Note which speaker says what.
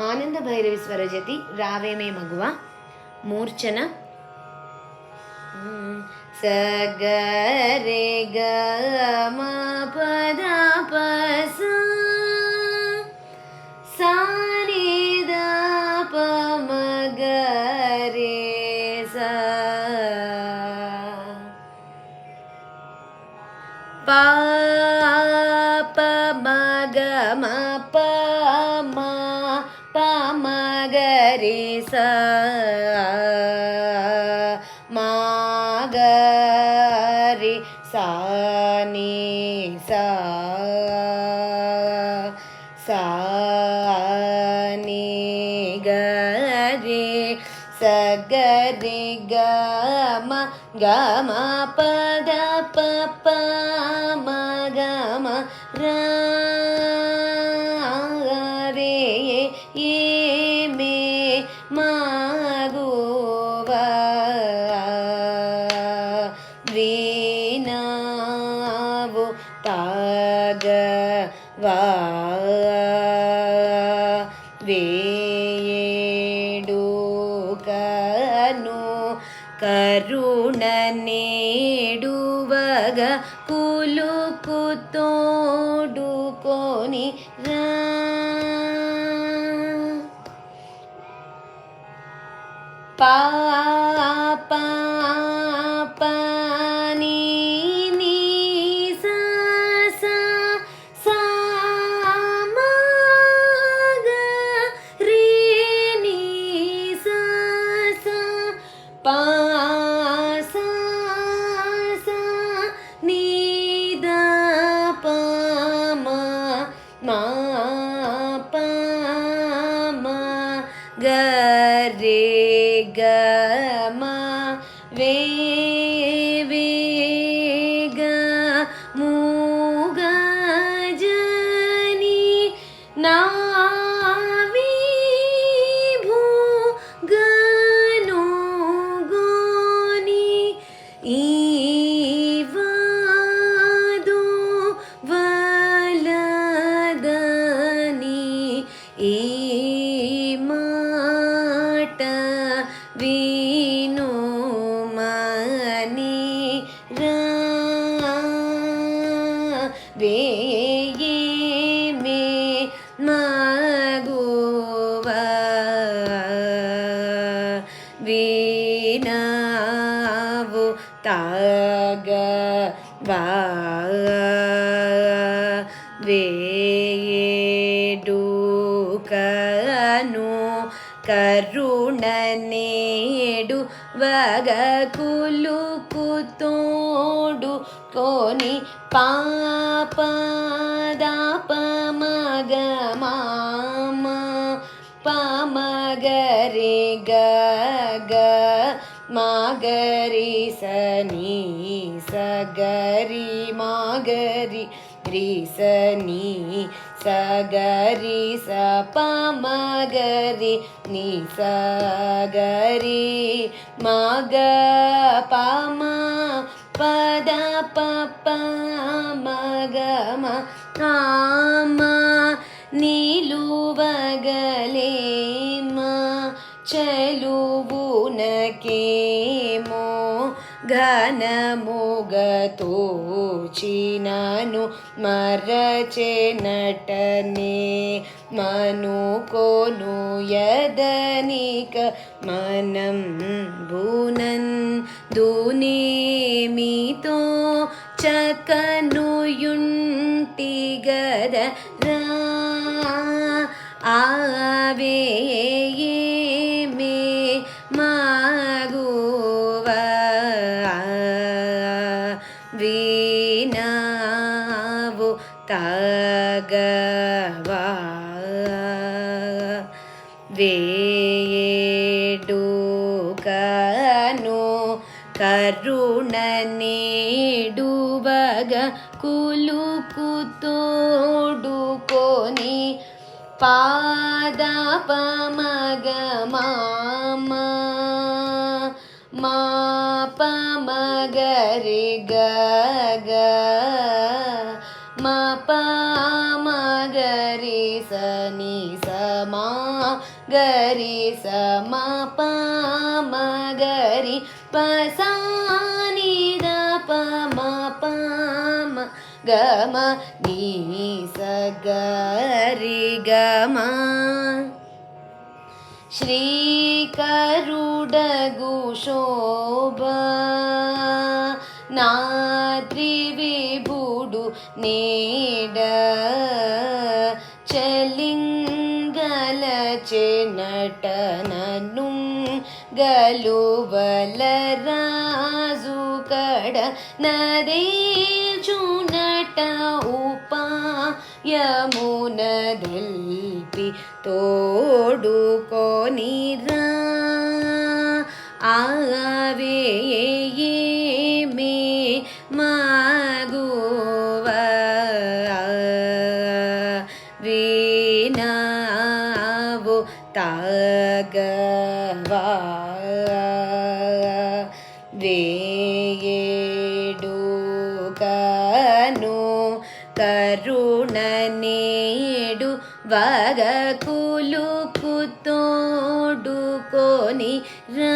Speaker 1: ಆನಂದ ಭೈರವಿ ಸ್ವರಜತಿ ರಾವೇಮೇ ಮಗುವ ಮೂರ್ಛನ ಸ ಗ ರೇ ಗ ಮ ಪ ದ ಪ ಸ ಸಾ ನಿ ದ ಪ ಮ ಗ ರೇ ಸ ಪ ಪ ಮ ಗ ಮ ಪ ಮ ಪ ಮ ಗ ರೇ ಸ ಮ ಗ ರೇ ಸ ನಿ ಸ ಸ ನಿ ಗ ರೇ ಸ ಗ ರೇ ಗ ಮ ಗ ಮ ಪ ದ ಪ ಪ ಮ ಗ ಮ ರ ರೇ ಯೇ ಮೇ ಮಗುವ ವೀಣಾವು ತಾಗ ವಾ ವೇಡು ಕನು ಕರುಣ ನೀಡುವಾಗ ಕುಲುಕು ತೋಡುಕೋನಿ ರಾ ಪಾ ಪಾ ಪಾ ನೀ ನೀ ಸಾ ಸಾ ಸಾ ಮ ಗ ರೇ ನೀ ಸಾ ಸಾ ಪಾ ಸಾ ಸಾ ನೀ ದ ಪ ಮ ಮ ಪ ಮ ಗ ರೇ ಗ ಮ ವೇ ವೇ ಗ ಮೂ ಗ ಜನಿ ನಾ ವಿ ಭೂ ಗ ನೋ ಗೋನಿ ಈ ವಾ ದೋ ವಲದನಿ ಈ ಮಾಟ ವೀನು ಮನಿ ರಾ ವೇ ಯೇ ಮೇ ಮಗುವ ವೀಣಾವು ತಾಗ ವಾ ವೇಡು ಕನು ಕರುಣ ನೀಡುವಾಗ ಕುಲುಕು ತೋಡು ಕೋನಿ ಪಾಪ ದ ಪ ಮ ಗ ಮ ಮ ಪ ಮ ಗ ರೇ ಗ ಗ ಮ ಗ ರೇ ಸ ನೀ ಸ ಗ ರಿ ಮ ಗ ರಿ ರೇ ಸ ನೀ ಸ ಗ ರಿ ಸ ಪ ಮ ಗ ರಿ ನೀ ಸ ಗ ರಿ ಮ ಗ ಪ ಮ ಪ ದ ಪ ಪ ಮ ಗ ಮ ಆ ಮ ನಿಲುವಗಲೇ ಮ ಚಲುವುನಕೆ ಮೋ ಘನ ಮೊಗ ತೋಚಿನನು ಮರಚೆ ನಟನೆ ಮನು ಕೊನು ಯದನಿಕ ಮನಂ ಭುನನ್ ದುನೇಮಿತೋ ಚಕನು ಯುಂಟಿಗದ ರಾ ಆವೇ ಮೇ ಮಗುವ ವೀಣಾವು ತಾಗವಾ ವೇಡು ಕನು ಕರುಣ ನೀಡುವಾಗ ಕುಲುಕು ತೋಡುಕೋನಿ ಪಾದ ಪ ಮ ಗ ಮ ಮ ಮ ಪ ಮ ಗ ರೇ ಗ ಗ ಮ ಪ ಮ ಗ ರೇ ಸ ನಿ ಸ ಮ గరి సమ పమ గరి పసా ని ద పమ పమ గమ ని స గరి గమ శ్రీకరుడగు శోభ నా త్రివిభుడు నేడ చలింగల చెనటనను గలువల రాజు కడ నదే చునట ఉపాయమున దెల్పి తోడుకొనిరా ఆవే మే మగువ వినావు తాగవా వేయేడు కను కరుణ నేడు వగకులుకు తోడుకొని రా